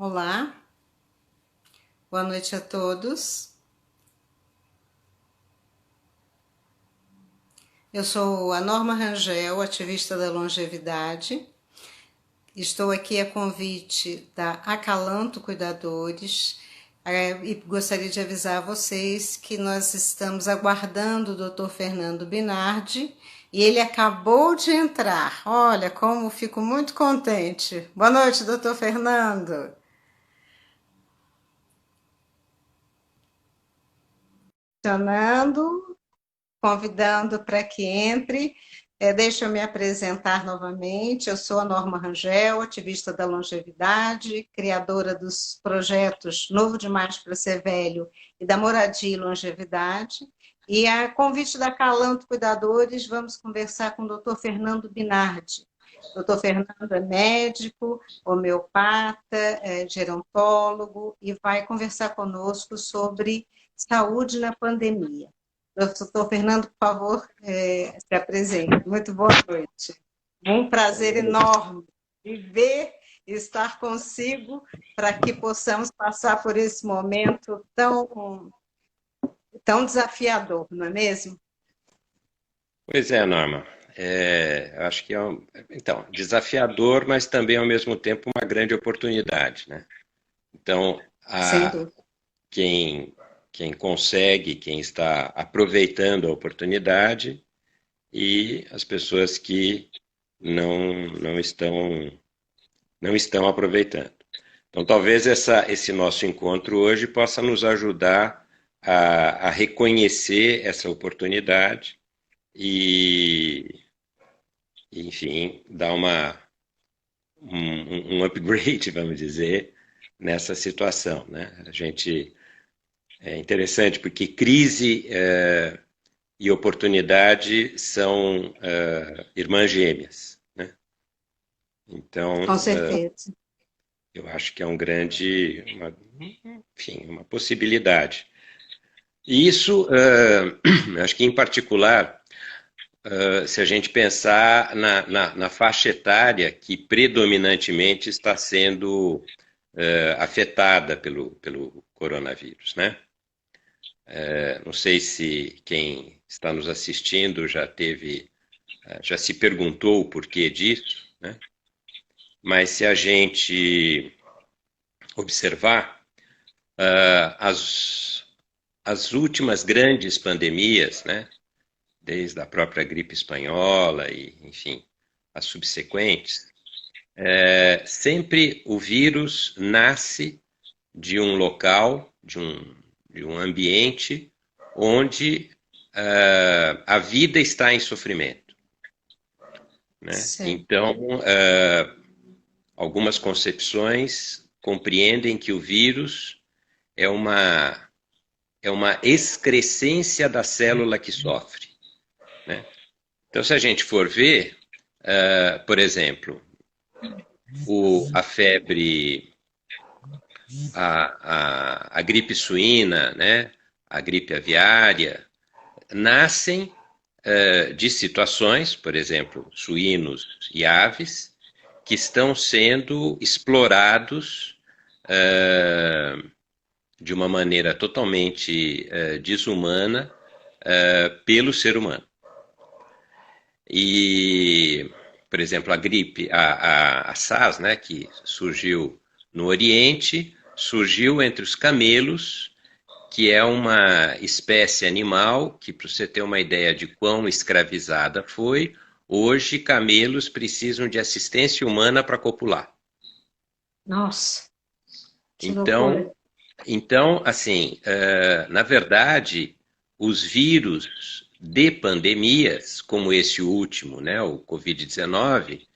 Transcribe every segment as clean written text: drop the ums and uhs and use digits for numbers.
Olá, boa noite a todos. Eu sou a Norma Rangel, ativista da longevidade. Estou aqui a convite da Acalanto Cuidadores e gostaria de avisar a vocês que nós estamos aguardando o Dr. Fernando Binardi e ele acabou de entrar. Olha, como fico muito contente. Boa noite, Dr. Fernando. Funcionando. Convidando para que entre. Deixa eu me apresentar novamente. Eu sou a Norma Rangel, ativista da longevidade, criadora dos projetos Novo Demais para Ser Velho e da Moradia e Longevidade. E a convite da Calanto Cuidadores, vamos conversar com o Dr. Fernando Binardi. O Dr. Fernando é médico, homeopata, gerontólogo e vai conversar conosco sobre saúde na pandemia. Doutor Fernando, por favor, se apresente. Muito boa noite. Um prazer enorme viver e estar consigo para que possamos passar por esse momento tão desafiador, não é mesmo? Pois é, Norma. Acho que então, desafiador, mas também ao mesmo tempo uma grande oportunidade, né? Então, Sem dúvida. quem, quem consegue, quem está aproveitando a oportunidade e as pessoas que não estão aproveitando. Então, talvez esse nosso encontro hoje possa nos ajudar a reconhecer essa oportunidade e, enfim, dar um upgrade, vamos dizer, nessa situação, né? É interessante porque crise e oportunidade são irmãs gêmeas, né? Com Então, certeza. eu acho que é enfim, uma possibilidade. E isso, acho que em particular, se a gente pensar na faixa etária que predominantemente está sendo afetada pelo coronavírus, né? Não sei se quem está nos assistindo já se perguntou o porquê disso, né? Mas se a gente observar as últimas grandes pandemias, né? Desde a própria gripe espanhola e, enfim, as subsequentes, sempre o vírus nasce de um local, de um ambiente onde a vida está em sofrimento, né? Sim. Então, algumas concepções compreendem que o vírus é uma excrescência da célula que sofre, né? Então, se a gente for ver, por exemplo, a febre, a gripe suína, né, a gripe aviária, nascem de situações, por exemplo, suínos e aves, que estão sendo explorados de uma maneira totalmente desumana pelo ser humano. E, por exemplo, a gripe, a SARS, né, que surgiu no Oriente, surgiu entre os camelos, que é uma espécie animal que, para você ter uma ideia de quão escravizada foi, hoje camelos precisam de assistência humana para copular. Nossa, que loucura. Então, assim, na verdade, os vírus de pandemias, como esse último, né, o Covid-19,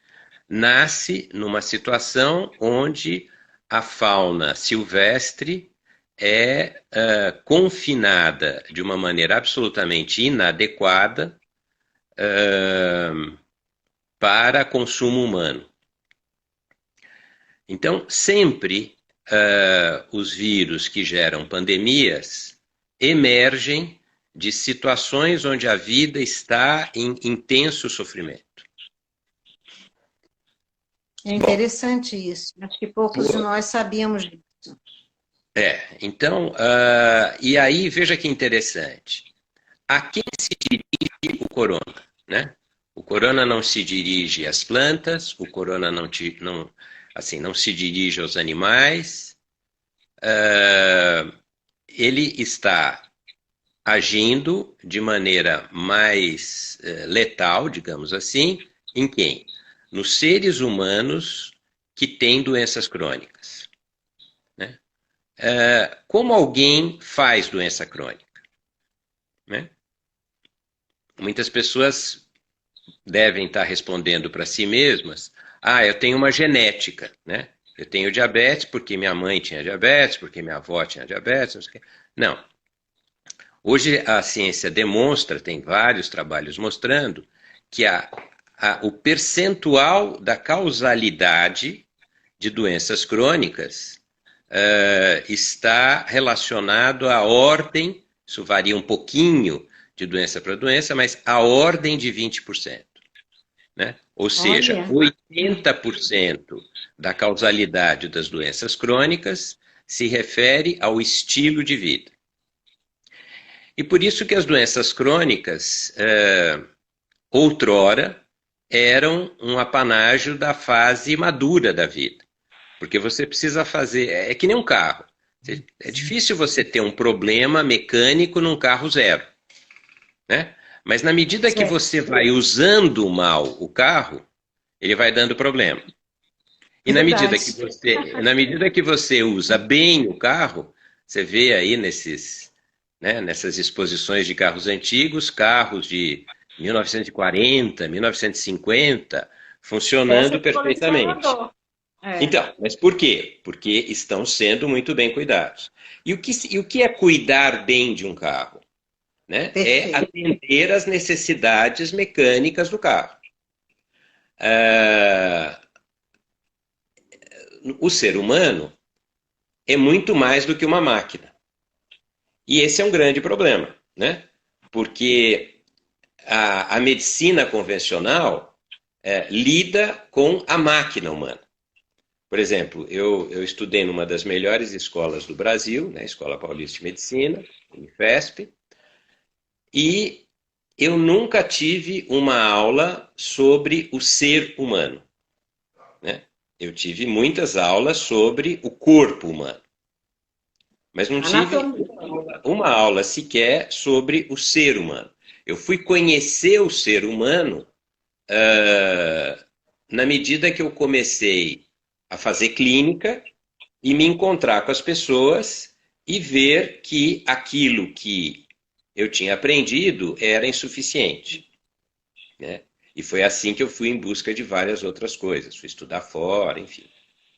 nasce numa situação onde a fauna silvestre é confinada de uma maneira absolutamente inadequada para consumo humano. Então, sempre os vírus que geram pandemias emergem de situações onde a vida está em intenso sofrimento. É interessante isso. Acho que poucos de nós sabíamos disso. Então, e aí veja que interessante. A quem se dirige o corona, né? O corona não se dirige às plantas, o corona não se dirige aos animais, ele está agindo de maneira mais letal, digamos assim, em quem? Nos seres humanos que têm doenças crônicas. Né? Como alguém faz doença crônica? Né? Muitas pessoas devem estar respondendo para si mesmas: eu tenho uma genética, né? Eu tenho diabetes porque minha mãe tinha diabetes, porque minha avó tinha diabetes, não sei o quê. Não. Hoje a ciência demonstra, tem vários trabalhos mostrando, que o percentual da causalidade de doenças crônicas está relacionado à ordem, isso varia um pouquinho de doença para doença, mas a ordem de 20%. Né? Ou seja, 80% da causalidade das doenças crônicas se refere ao estilo de vida. E por isso que as doenças crônicas, outrora, eram um apanágio da fase madura da vida. Porque você precisa fazer... É que nem um carro. É difícil você ter um problema mecânico num carro zero. Né? Mas na medida que você vai usando mal o carro, ele vai dando problema. E na medida que você usa bem o carro, você vê aí nessas exposições de carros antigos, carros de 1940, 1950, funcionando perfeitamente. Então, mas por quê? Porque estão sendo muito bem cuidados. E o que é cuidar bem de um carro? Né? É atender às necessidades mecânicas do carro. O ser humano é muito mais do que uma máquina. E esse é um grande problema, né? Porque a medicina convencional lida com a máquina humana. Por exemplo, eu estudei numa das melhores escolas do Brasil, né, Escola Paulista de Medicina, Unifesp, e eu nunca tive uma aula sobre o ser humano. Né? Eu tive muitas aulas sobre o corpo humano. Mas não tive uma aula sequer sobre o ser humano. Eu fui conhecer o ser humano na medida que eu comecei a fazer clínica e me encontrar com as pessoas e ver que aquilo que eu tinha aprendido era insuficiente. Né? E foi assim que eu fui em busca de várias outras coisas. Fui estudar fora, enfim.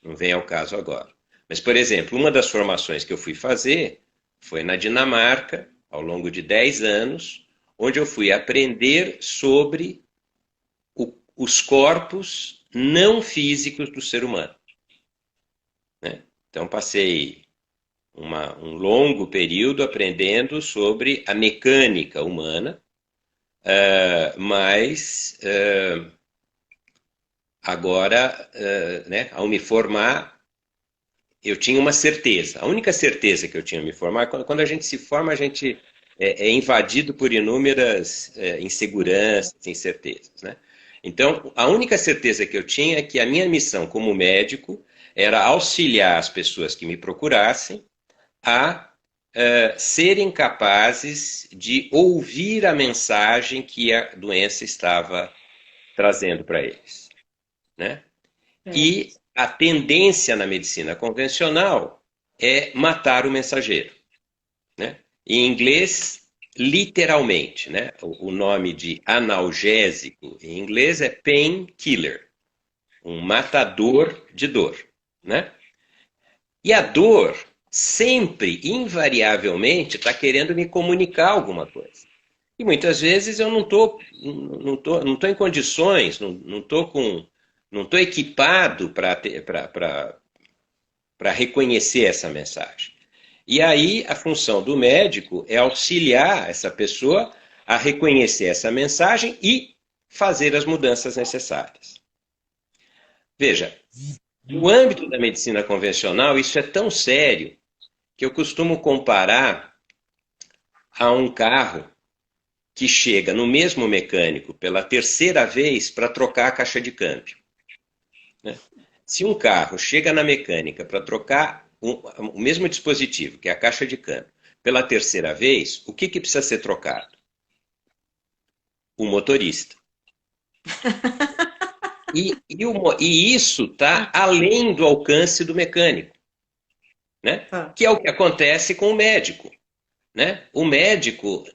Não vem ao caso agora. Mas, por exemplo, uma das formações que eu fui fazer foi na Dinamarca, ao longo de 10 anos, onde eu fui aprender sobre os corpos não físicos do ser humano. Né? Então, passei um longo período aprendendo sobre a mecânica humana, mas agora, né, ao me formar, eu tinha uma certeza. A única certeza que eu tinha ao me formar, quando a gente se forma, a gente é invadido por inúmeras inseguranças, incertezas. Né? Então, a única certeza que eu tinha é que a minha missão como médico era auxiliar as pessoas que me procurassem a serem capazes de ouvir a mensagem que a doença estava trazendo para eles. Né? E a tendência na medicina convencional é matar o mensageiro. Né? Em inglês, literalmente, né? O nome de analgésico em inglês é painkiller, um matador de dor. Né? E a dor sempre, invariavelmente, está querendo me comunicar alguma coisa. E muitas vezes eu não tô em condições, não estou equipado para reconhecer essa mensagem. E aí a função do médico é auxiliar essa pessoa a reconhecer essa mensagem e fazer as mudanças necessárias. Veja, no âmbito da medicina convencional, isso é tão sério que eu costumo comparar a um carro que chega no mesmo mecânico pela terceira vez para trocar a caixa de câmbio, né? Se um carro chega na mecânica para trocar o mesmo dispositivo, que é a caixa de câmbio, pela terceira vez, o que precisa ser trocado? O motorista. E isso está além do alcance do mecânico, né? Que é o que acontece com o médico, né? O médico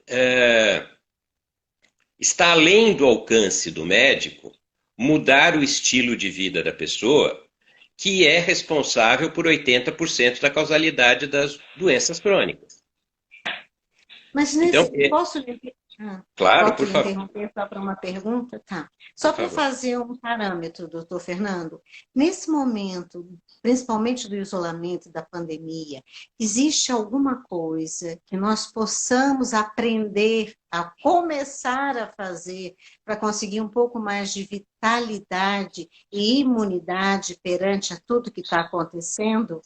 está além do alcance do médico mudar o estilo de vida da pessoa, que é responsável por 80% da causalidade das doenças crônicas. Mas nesse, posso claro, posso por lhe favor. interromper só para uma pergunta? Tá. Só para fazer um parâmetro, doutor Fernando. Nesse momento, principalmente do isolamento da pandemia, existe alguma coisa que nós possamos aprender a começar a fazer para conseguir um pouco mais de vitalidade e imunidade perante a tudo que está acontecendo?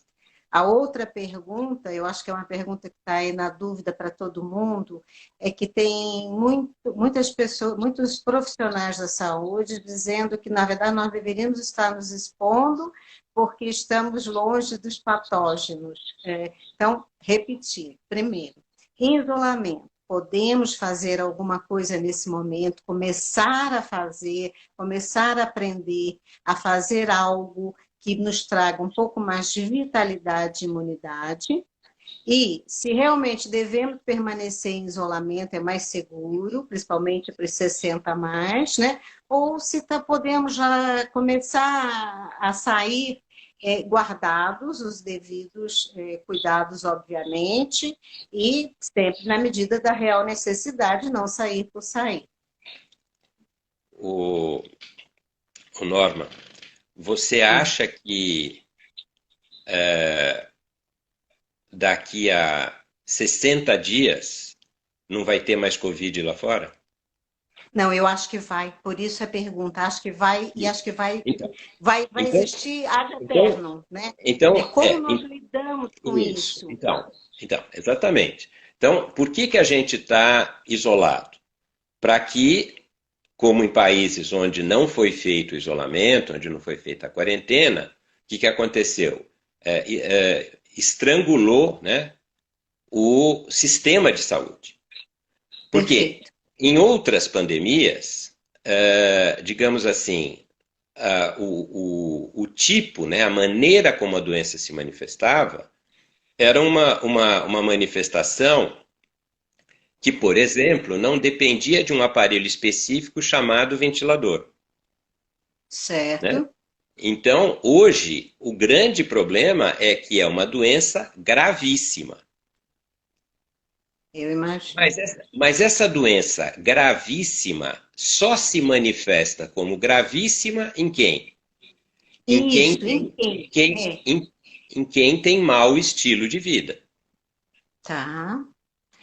A outra pergunta, eu acho que é uma pergunta que está aí na dúvida para todo mundo, é que tem muitas pessoas, muitos profissionais da saúde dizendo que, na verdade, nós deveríamos estar nos expondo porque estamos longe dos patógenos. Então, repetir. Primeiro, em isolamento, podemos fazer alguma coisa nesse momento, começar a fazer, começar a aprender a fazer algo que nos traga um pouco mais de vitalidade e imunidade. E se realmente devemos permanecer em isolamento, é mais seguro, principalmente para os 60 a mais, né? Ou se podemos já começar a sair guardados os devidos cuidados, obviamente, e sempre na medida da real necessidade, não sair por sair. O Norma, você acha que daqui a 60 dias não vai ter mais Covid lá fora? Não, eu acho que vai. Por isso a pergunta. Acho que vai e acho que vai, vai existir ad eterno, né? Como nós lidamos com isso? Então, exatamente. Então, por que a gente está isolado? Para que, como em países onde não foi feito o isolamento, onde não foi feita a quarentena, o que aconteceu? Estrangulou, né, o sistema de saúde. Porque em outras pandemias, digamos assim, o tipo, né, a maneira como a doença se manifestava, era uma manifestação que, por exemplo, não dependia de um aparelho específico chamado ventilador. Certo. Né? Então, hoje, o grande problema é que é uma doença gravíssima. Eu imagino. Mas essa doença gravíssima só se manifesta como gravíssima em quem? Em quem tem mau estilo de vida. Tá.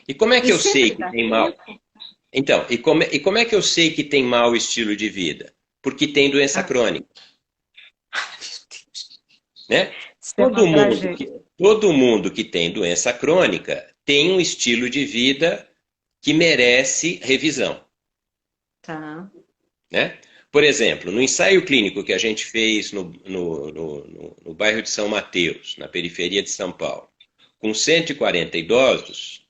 E como é que eu sei que tem mau? Então, e como é que eu sei que tem mau estilo de vida? Porque tem doença crônica. Né? Todo mundo que tem doença crônica tem um estilo de vida que merece revisão. Tá. Né? Por exemplo, no ensaio clínico que a gente fez no bairro de São Mateus, na periferia de São Paulo, com 140 idosos,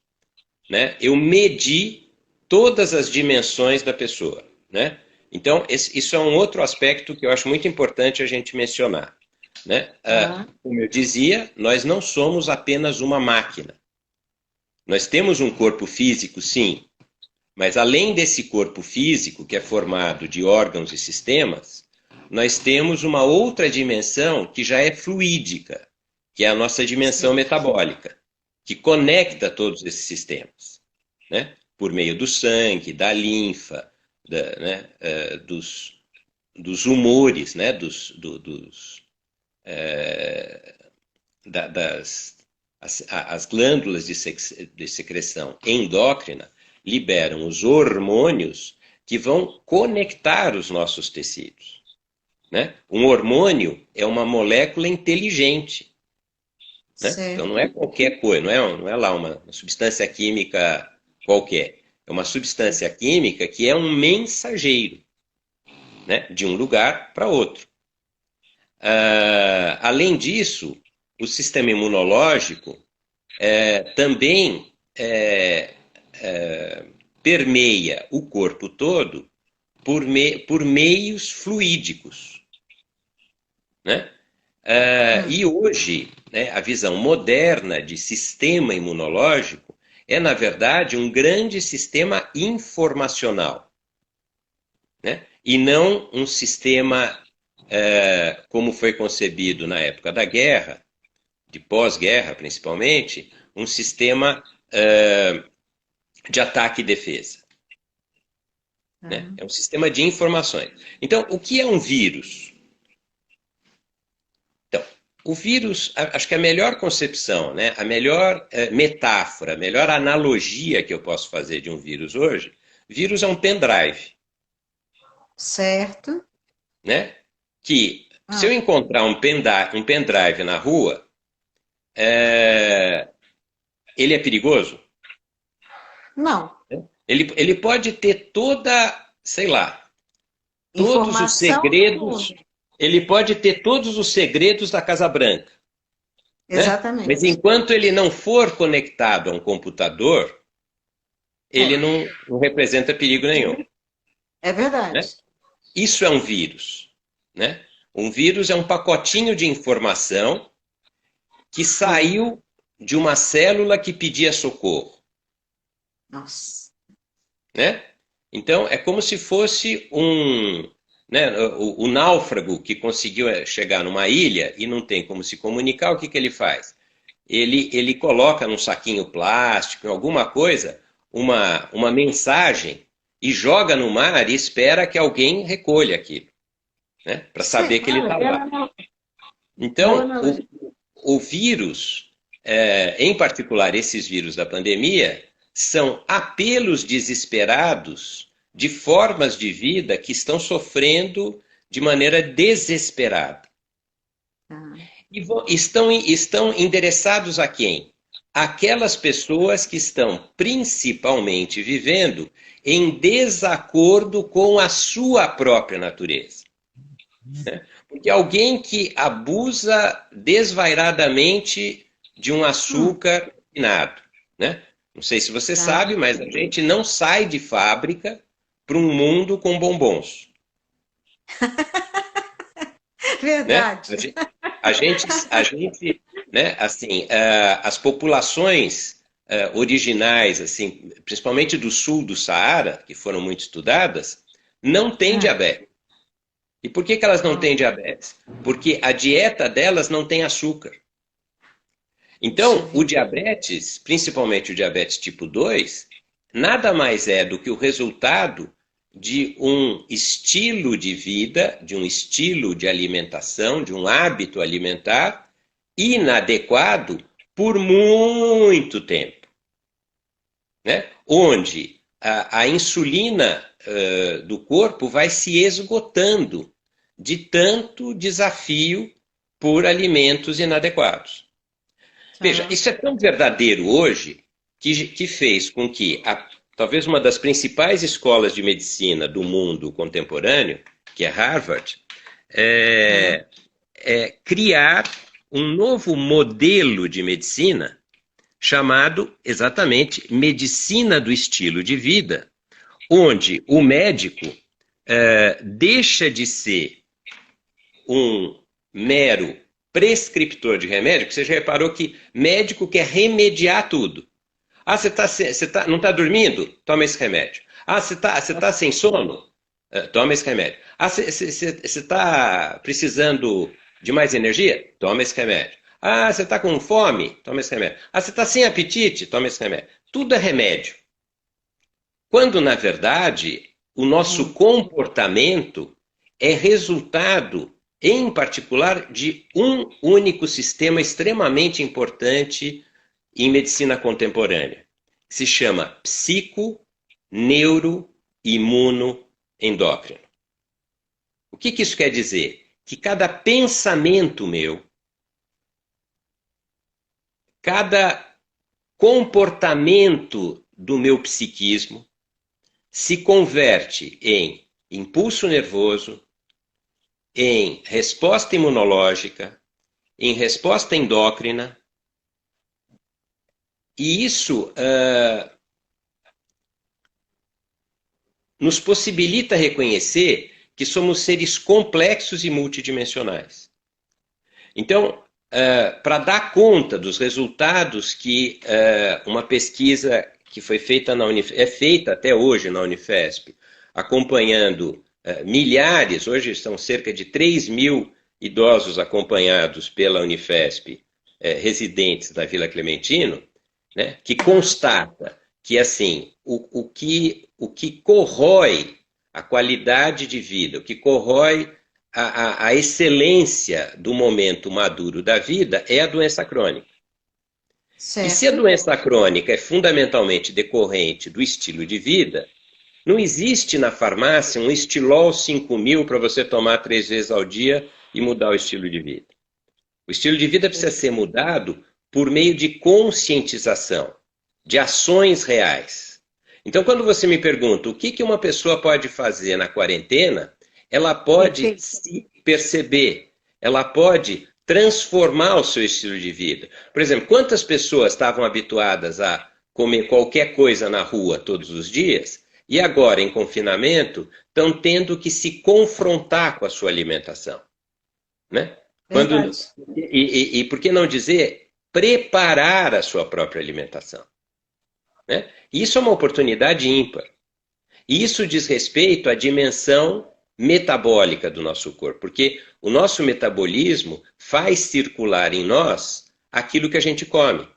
né, eu medi todas as dimensões da pessoa. Né? Então, isso é um outro aspecto que eu acho muito importante a gente mencionar. Né? Como eu dizia, nós não somos apenas uma máquina. Nós temos um corpo físico, sim, mas além desse corpo físico, que é formado de órgãos e sistemas, nós temos uma outra dimensão que já é fluídica, que é a nossa dimensão metabólica, que conecta todos esses sistemas, né? Por meio do sangue, da linfa, dos humores, né? As glândulas de secreção endócrina liberam os hormônios que vão conectar os nossos tecidos. né? Um hormônio é uma molécula inteligente, né? Então Certo. não é qualquer coisa, não é lá uma substância química qualquer. É uma substância química que é um mensageiro, né? De um lugar para outro. Além disso, o sistema imunológico também permeia o corpo todo por meios fluídicos, né? Hum. E hoje, né, a visão moderna de sistema imunológico é, na verdade, um grande sistema informacional, né? E não um sistema como foi concebido na época da guerra, de pós-guerra principalmente, um sistema de ataque e defesa. Né? Tá. É um sistema de informações. Então, o que é um vírus? Então, o vírus, acho que a melhor concepção, né, a melhor metáfora, a melhor analogia que eu posso fazer de um vírus hoje, vírus é um pendrive, Certo. né? Que se eu Ah, encontrar um pendrive na rua, é, ele é perigoso? não. Ele pode ter toda, sei lá, todos os Informação do segredos, mundo. ele pode ter todos os segredos da Casa Branca, né? Mas Exatamente. enquanto ele não for conectado a um computador, ele É, não representa perigo nenhum, é né? verdade. Isso é um vírus, né? Um vírus é um pacotinho de informação que Hum. saiu de uma célula que pedia socorro, Nossa. né? Então é como se fosse né, o náufrago que conseguiu chegar numa ilha e não tem como se comunicar, o que que ele faz? Ele coloca num saquinho plástico, em alguma coisa, uma mensagem e joga no mar e espera que alguém recolha aquilo, né? Para saber Sim, que ele está lá. boa Então, analogia. o vírus, em particular esses vírus da pandemia, são apelos desesperados de formas de vida que estão sofrendo de maneira desesperada. Ah, E estão endereçados a quem? Aquelas pessoas que estão principalmente vivendo em desacordo com a sua própria natureza. Porque alguém que abusa desvairadamente de um hum, açúcar refinado, né? Não sei se você tá. sabe, mas a gente não sai de fábrica para um mundo com bombons, né? Verdade. A gente, né? Assim, as populações originais, assim, principalmente do sul do Saara, que foram muito estudadas, não têm Ah, diabetes. E por que que elas não ó, têm diabetes? Porque a dieta delas não tem açúcar. puxa Então, o vida. diabetes, principalmente o diabetes tipo 2, nada mais é do que o resultado de um estilo de vida, de um estilo de alimentação, de um hábito alimentar inadequado por muito tempo, né? Onde a insulina do corpo vai se esgotando de tanto desafio por alimentos inadequados. Veja, Tá. isso é tão verdadeiro hoje que fez com que talvez uma das principais escolas de medicina do mundo contemporâneo, que é Harvard, Ah, é, criar um novo modelo de medicina chamado exatamente medicina do estilo de vida, onde o médico deixa de ser um mero prescriptor de remédio, que você já reparou que médico quer remediar tudo. Ah, não está dormindo? Toma esse remédio. Ah, você tá sem sono? Toma esse remédio. Ah, você está precisando de mais energia? Toma esse remédio. Ah, você está com fome? Toma esse remédio. Ah, você está sem apetite? Toma esse remédio. Tudo é remédio. Quando, na verdade, o nosso hum, comportamento é resultado, em particular, de um único sistema extremamente importante em medicina contemporânea, que se chama psico, neuro, imuno, endócrino. O que isso quer dizer? Que cada pensamento meu, cada comportamento do meu psiquismo se converte em impulso nervoso, em resposta imunológica, em resposta endócrina, e isso nos possibilita reconhecer que somos seres complexos e multidimensionais. Então, para dar conta dos resultados que uma pesquisa que foi feita é feita até hoje na Unifesp, acompanhando milhares, hoje são cerca de 3.000 idosos acompanhados pela Unifesp, residentes da Vila Clementino, né, que constata que assim, o que corrói a qualidade de vida, o que corrói a excelência do momento maduro da vida é a doença crônica. Certo. E se a doença crônica é fundamentalmente decorrente do estilo de vida, não existe na farmácia um Estilol 5.000 para você tomar 3 vezes ao dia e mudar o estilo de vida. O estilo de vida precisa ser mudado por meio de conscientização, de ações reais. Então, quando você me pergunta o que uma pessoa pode fazer na quarentena, ela pode se perceber, ela pode transformar o seu estilo de vida. Por exemplo, quantas pessoas estavam habituadas a comer qualquer coisa na rua todos os dias e agora, em confinamento, estão tendo que se confrontar com a sua alimentação, né? E por que não dizer preparar a sua própria alimentação, né? Isso é uma oportunidade ímpar. E isso diz respeito à dimensão metabólica do nosso corpo, porque o nosso metabolismo faz circular em nós aquilo que a gente come.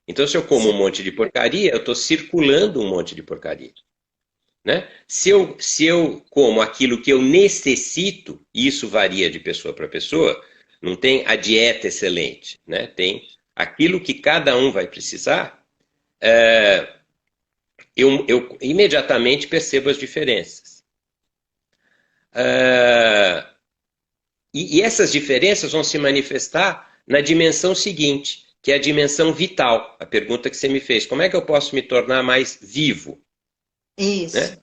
Então, se eu como um monte de porcaria, eu estou circulando um monte de porcaria, né? Se eu como aquilo que eu necessito, e isso varia de pessoa para pessoa, não tem a dieta excelente, né? Tem aquilo que cada um vai precisar, eu imediatamente percebo as diferenças. E essas diferenças vão se manifestar na dimensão seguinte, que é a dimensão vital. A pergunta que você me fez, como é que eu posso me tornar mais vivo? Isso. Né?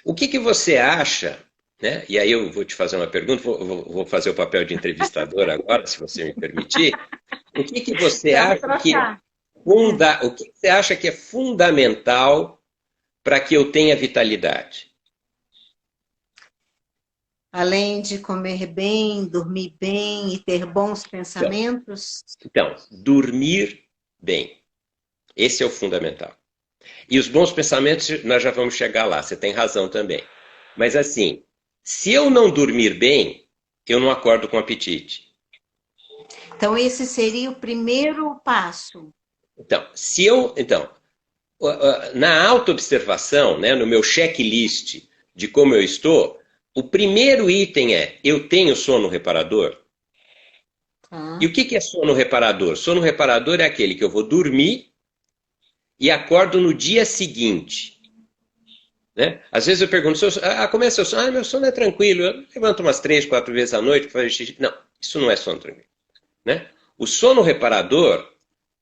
O que você acha, né? E aí eu vou te fazer uma pergunta, vou fazer o papel de entrevistador agora, se você me permitir. O que você acha que o que você acha que é fundamental para que eu tenha vitalidade? Além de comer bem, dormir bem e ter bons pensamentos? Então, dormir bem. Esse é o fundamental. E os bons pensamentos, nós já vamos chegar lá, você tem razão também. Mas assim, se eu não dormir bem, eu não acordo com apetite. Então, esse seria o primeiro passo. Então, na autoobservação, né, no meu checklist de como eu estou, o primeiro item é, eu tenho sono reparador? E o que é sono reparador? Sono reparador é aquele que eu vou dormir e acordo no dia seguinte. Né? Às vezes eu pergunto, como é seu sono? Meu sono é tranquilo, eu levanto umas 3, 4 vezes à noite para fazer xixi. Não, isso não é sono tranquilo. Né? O sono reparador,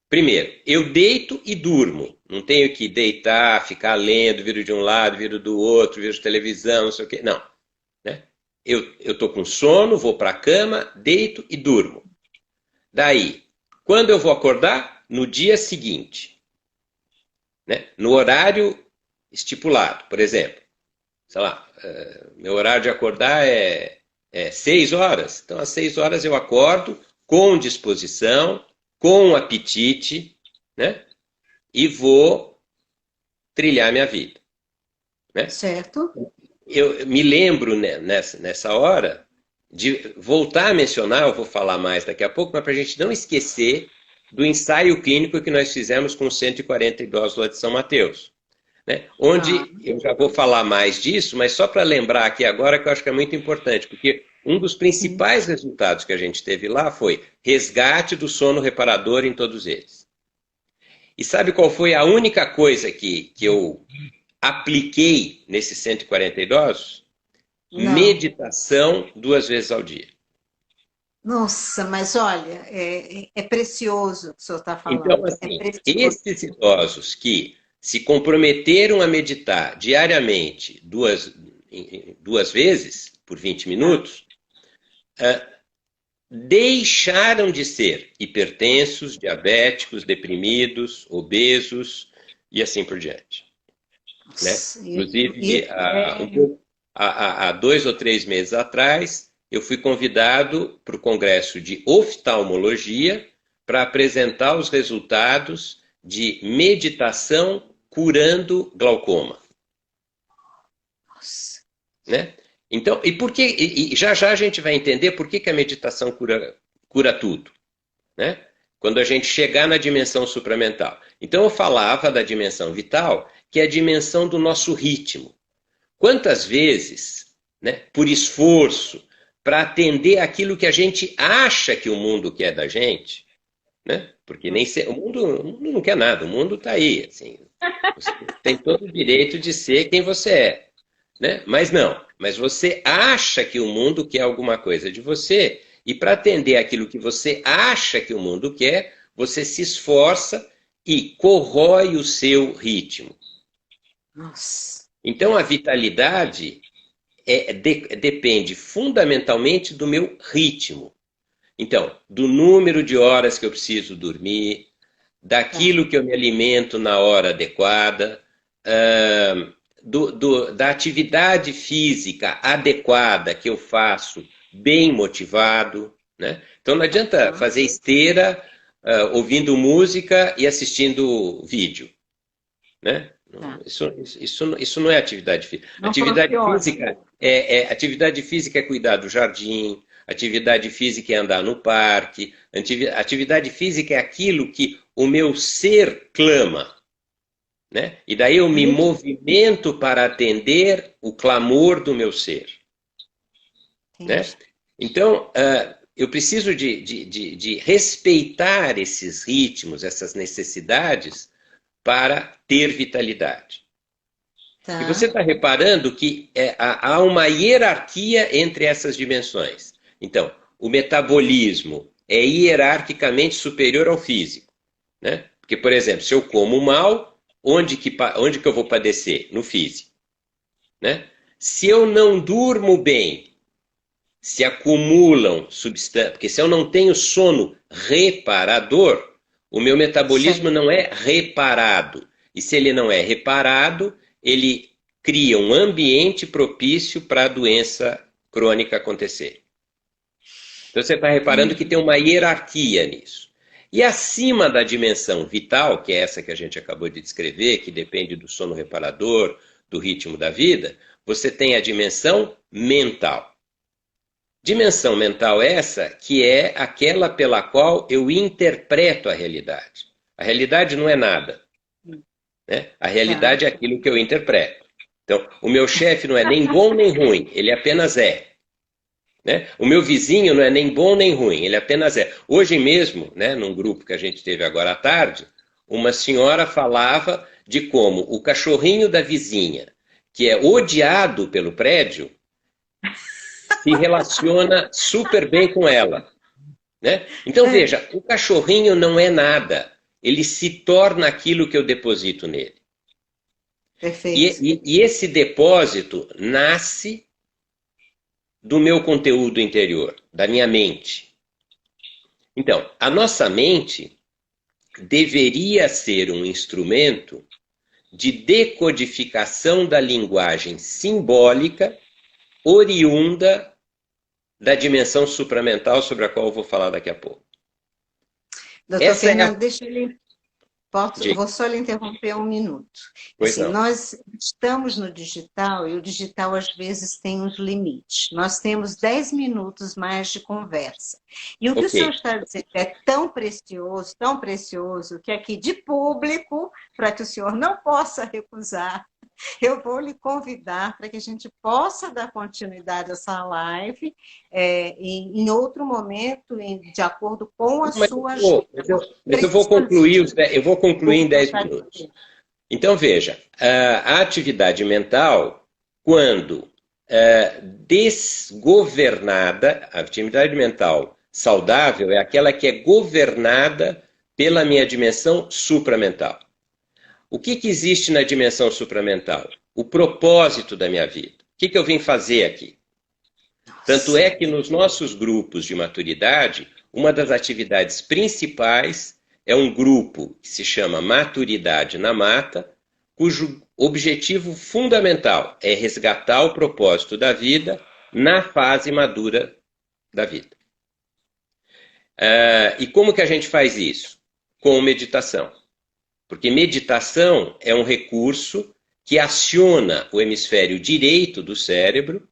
primeiro, eu deito e durmo. Não tenho que deitar, ficar lendo, viro de um lado, viro do outro, vejo televisão, não sei o quê. Não. Né? Eu estou com sono, vou para a cama, deito e durmo. Daí, quando eu vou acordar? No dia seguinte. Né? No horário estipulado. Por exemplo, sei lá, meu horário de acordar é 6 horas. Então, às 6 horas eu acordo com disposição, com apetite, né? E vou trilhar minha vida. Né? Certo. Eu me lembro nessa hora de voltar a mencionar, eu vou falar mais daqui a pouco, mas para a gente não esquecer do ensaio clínico que nós fizemos com 140 idosos lá de São Mateus. Né? Onde eu já vou falar mais disso, mas só para lembrar aqui agora que eu acho que é muito importante, porque um dos principais resultados que a gente teve lá foi resgate do sono reparador em todos eles. E sabe qual foi a única coisa que eu apliquei nesses 140 idosos? Não. meditação 2 vezes ao dia. Nossa, mas olha, é precioso o que o senhor está Então, falando. É assim, precioso. esses idosos que se comprometeram a meditar diariamente 2 vezes por 20 Tá. minutos, deixaram de ser hipertensos, diabéticos, deprimidos, obesos e assim por diante, né? Nossa, Inclusive, isso é. há 2 ou 3 meses atrás, eu fui convidado para o Congresso de Oftalmologia para apresentar os resultados de meditação curando glaucoma, Nossa. né? Então, e por que? E já já a gente vai entender por que a meditação cura tudo, né? Quando a gente chegar na dimensão supramental. Então eu falava da dimensão vital, que é a dimensão do nosso ritmo. Quantas vezes, né, por esforço, para atender aquilo que a gente acha que o mundo quer da gente, né? Porque o mundo não quer nada, o mundo está aí, assim, você tem todo o direito de ser quem você é, né? Mas não, mas você acha que o mundo quer alguma coisa de você, e para atender aquilo que você acha que o mundo quer, você se esforça e corrói o seu ritmo. Nossa. Então a vitalidade depende fundamentalmente do meu ritmo. Então, do número de horas que eu preciso dormir, Tá. daquilo que eu me alimento na hora adequada, ah, da atividade física adequada que eu faço bem motivado, né? Então não adianta Aham. fazer esteira, ouvindo música e assistindo vídeo, né? Tá. Isso não é atividade física. Não funciona. Atividade física é cuidar do jardim, atividade física é andar no parque, atividade física é aquilo que o meu ser clama, né? E daí eu me movimento para atender o clamor do meu ser, né? Entendi. Então, eu preciso de respeitar esses ritmos, essas necessidades para ter vitalidade. E você Tá. está reparando que há uma hierarquia entre essas dimensões. Então, o metabolismo é hierarquicamente superior ao físico, né? Porque, por exemplo, se eu como mal, onde que eu vou padecer? No físico, né? Se eu não durmo bem, se acumulam substâncias, porque se eu não tenho sono reparador, o meu metabolismo Certo. não é reparado. E se ele não é reparado, ele cria um ambiente propício para a doença crônica acontecer. Então você está reparando que tem uma hierarquia nisso. E acima da dimensão vital, que é essa que a gente acabou de descrever, que depende do sono reparador, do ritmo da vida, você tem a dimensão mental. Dimensão mental essa que é aquela pela qual eu interpreto a realidade. A realidade não é nada, né? A Tá. realidade é aquilo que eu interpreto. Então, o meu chefe não é nem bom nem ruim, ele apenas é. Né? O meu vizinho não é nem bom nem ruim, ele apenas é. Hoje mesmo, né, num grupo que a gente teve agora à tarde, uma senhora falava de como o cachorrinho da vizinha, que é odiado pelo prédio, se relaciona super bem com ela. Né? Então É, veja, o cachorrinho não é nada, ele se torna aquilo que eu deposito nele. perfeito. E esse depósito nasce do meu conteúdo interior, da minha mente. Então, a nossa mente deveria ser um instrumento de decodificação da linguagem simbólica oriunda da dimensão supramental sobre a qual eu vou falar daqui a pouco. Doutor Essa é a... Fernando, deixa ele. Diga, Vou só lhe interromper um minuto. pois Assim, não. nós estamos no digital e o digital às vezes tem uns limites. Nós temos 10 minutos mais de conversa. E o que o Ok. senhor está dizendo é tão precioso, que aqui de público, para que o senhor não possa recusar, eu vou lhe convidar para que a gente possa dar continuidade a essa live em outro momento, de acordo com a Mas sua agenda. eu vou concluir, eu vou concluir em 10 minutos. Preciso. Então, veja, a atividade mental, quando desgovernada. A atividade mental saudável é aquela que é governada pela minha dimensão supramental. O que existe na dimensão supramental? O propósito da minha vida. O que eu vim fazer aqui? Tanto é que nos nossos grupos de maturidade, uma das atividades principais é um grupo que se chama Maturidade na Mata, cujo objetivo fundamental é resgatar o propósito da vida na fase madura da vida. E como que a gente faz isso? Com meditação. Porque meditação é um recurso que aciona o hemisfério direito do cérebro,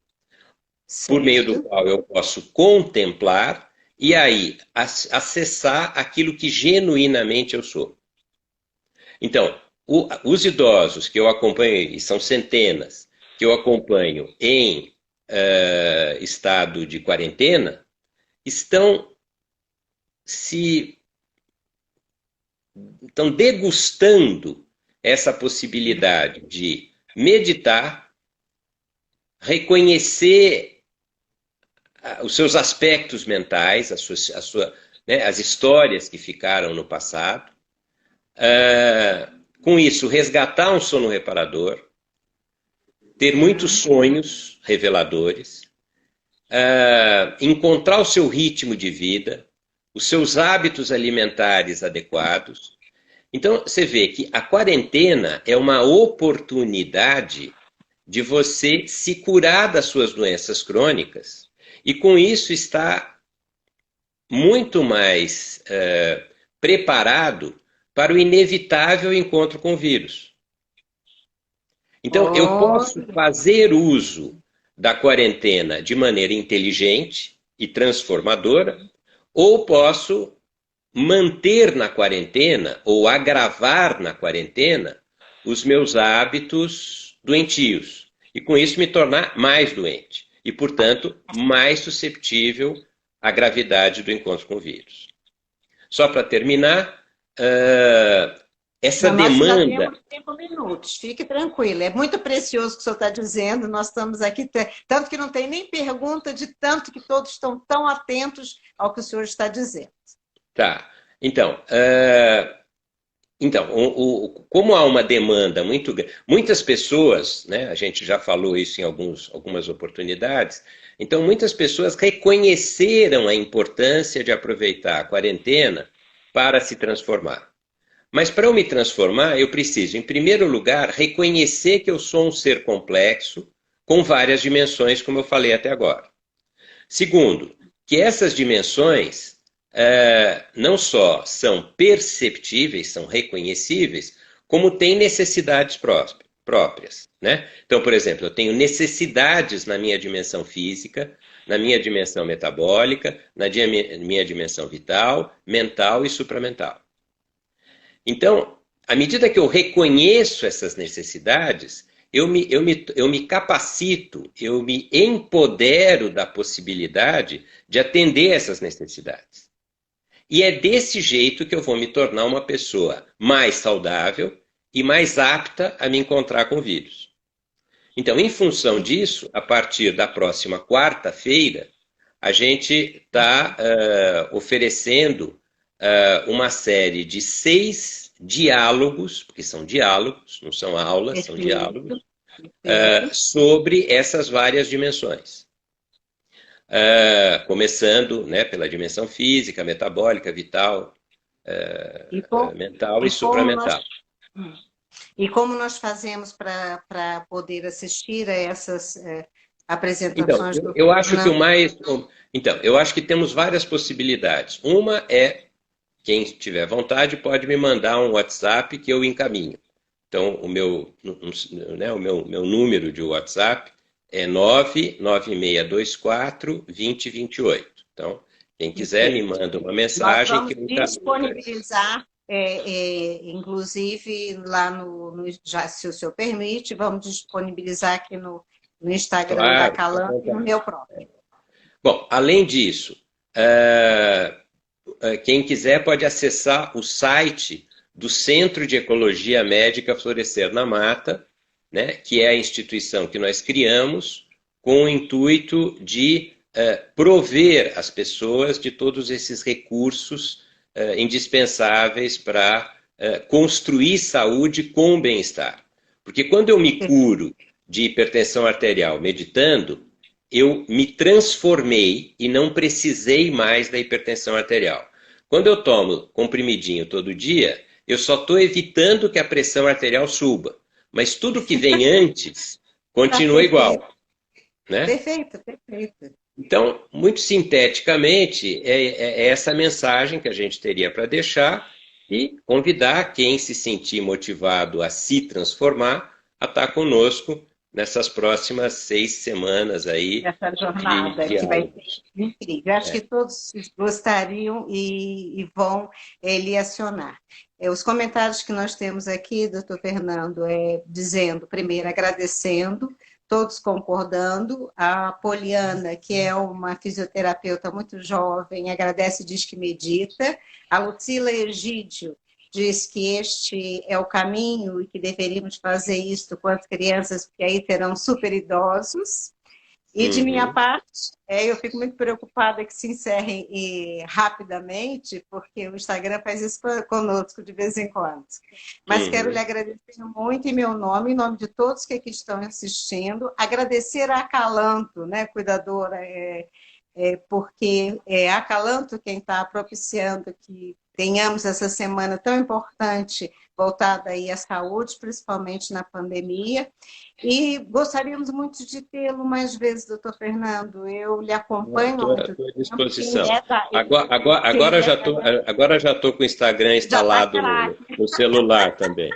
por meio do qual eu posso contemplar e aí acessar aquilo que genuinamente eu sou. Então, os idosos que eu acompanho, e são centenas, que eu acompanho em estado de quarentena, estão degustando essa possibilidade de meditar, reconhecer os seus aspectos mentais, as histórias que ficaram no passado, com isso resgatar um sono reparador, ter muitos sonhos reveladores, encontrar o seu ritmo de vida, os seus hábitos alimentares adequados. Então, você vê que a quarentena é uma oportunidade de você se curar das suas doenças crônicas e, com isso, estar muito mais preparado para o inevitável encontro com o vírus. Então, eu posso fazer uso da quarentena de maneira inteligente e transformadora, ou posso manter na quarentena ou agravar na quarentena os meus hábitos doentios e com isso me tornar mais doente e, portanto, mais susceptível à gravidade do encontro com o vírus. Só para terminar, essa demanda... Nós já temos 5 minutos, fique tranquilo, é muito precioso o que o senhor está dizendo, nós estamos aqui, tanto que não tem nem pergunta de tanto que todos estão tão atentos ao que o senhor está dizendo. Tá, então, como há uma demanda muito grande, muitas pessoas, né, a gente já falou isso em algumas oportunidades, então muitas pessoas reconheceram a importância de aproveitar a quarentena para se transformar. Mas para eu me transformar, eu preciso, em primeiro lugar, reconhecer que eu sou um ser complexo, com várias dimensões, como eu falei até agora. Segundo, que essas dimensões não só são perceptíveis, são reconhecíveis, como têm necessidades próprias. Né? Então, por exemplo, eu tenho necessidades na minha dimensão física, na minha dimensão metabólica, na minha dimensão vital, mental e supramental. Então, à medida que eu reconheço essas necessidades, eu me capacito, eu me empodero da possibilidade de atender essas necessidades. E é desse jeito que eu vou me tornar uma pessoa mais saudável e mais apta a me encontrar com o vírus. Então, em função disso, a partir da próxima quarta-feira, a gente está oferecendo uma série de 6 diálogos, porque são diálogos, não são aulas, são diálogos, sobre essas várias dimensões. Começando, né, pela dimensão física, metabólica, vital, mental e supramental. E como nós fazemos para poder assistir a essas apresentações? Então, eu acho que eu acho que temos várias possibilidades. Uma é, quem tiver vontade pode me mandar um WhatsApp que eu encaminho. Então, o meu número de WhatsApp é 99624-2028. Então, quem quiser me manda uma mensagem. Nós vamos disponibilizar, inclusive, lá já, se o senhor permite, vamos disponibilizar aqui no Instagram da Calam e no meu próprio. Bom, além disso, quem quiser pode acessar o site do Centro de Ecologia Médica Florescer na Mata, né, que é a instituição que nós criamos com o intuito de prover as pessoas de todos esses recursos indispensáveis para construir saúde com bem-estar. Porque quando eu me curo de hipertensão arterial meditando, eu me transformei e não precisei mais da hipertensão arterial. Quando eu tomo comprimidinho todo dia, eu só estou evitando que a pressão arterial suba. Mas tudo que vem antes continua igual. Né? Perfeito, perfeito. Então, muito sinteticamente, é essa mensagem que a gente teria para deixar e convidar quem se sentir motivado a se transformar a estar conosco nessas próximas 6 semanas aí. Essa jornada que vai ser incrível. Acho que todos gostariam e vão lhe acionar. Os comentários que nós temos aqui, doutor Fernando, dizendo, primeiro, agradecendo, todos concordando. A Poliana, que é uma fisioterapeuta muito jovem, agradece e diz que medita. A Lucila Egídio diz que este é o caminho e que deveríamos fazer isto com as crianças, porque aí terão super idosos. E de minha parte, eu fico muito preocupada que se encerrem rapidamente, porque o Instagram faz isso conosco de vez em quando. Mas quero lhe agradecer muito em meu nome, em nome de todos que aqui estão assistindo. Agradecer a Acalanto, né, cuidadora, porque é a Acalanto quem está propiciando que tenhamos essa semana tão importante voltada aí à saúde, principalmente na pandemia. E gostaríamos muito de tê-lo mais vezes, doutor Fernando. Eu lhe acompanho. Estou à disposição. Agora já estou com o Instagram instalado no celular também.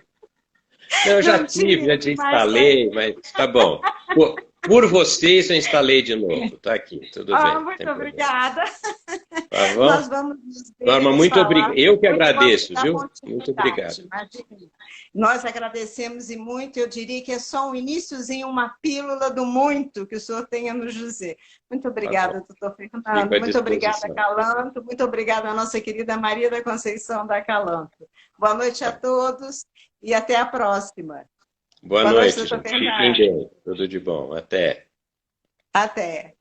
Eu já tive, já desinstalei, mas tá bom. Por vocês eu instalei de novo. Tá aqui, tudo bem. Muito obrigada. Tá bom? Nós vamos Norma, muito obrigado. Eu que agradeço, viu? Muito obrigado. Imagina. Nós agradecemos e muito. Eu diria que é só um iniciozinho, uma pílula do muito que o senhor tem a nos dizer. Muito obrigada, doutor Fernando. Muito obrigada, Acalanto. Muito obrigada à nossa querida Maria da Conceição da Acalanto. Boa noite a todos e até a próxima. Boa noite, doutor Fernando. Fiquem bem. Tudo de bom. Até. Até.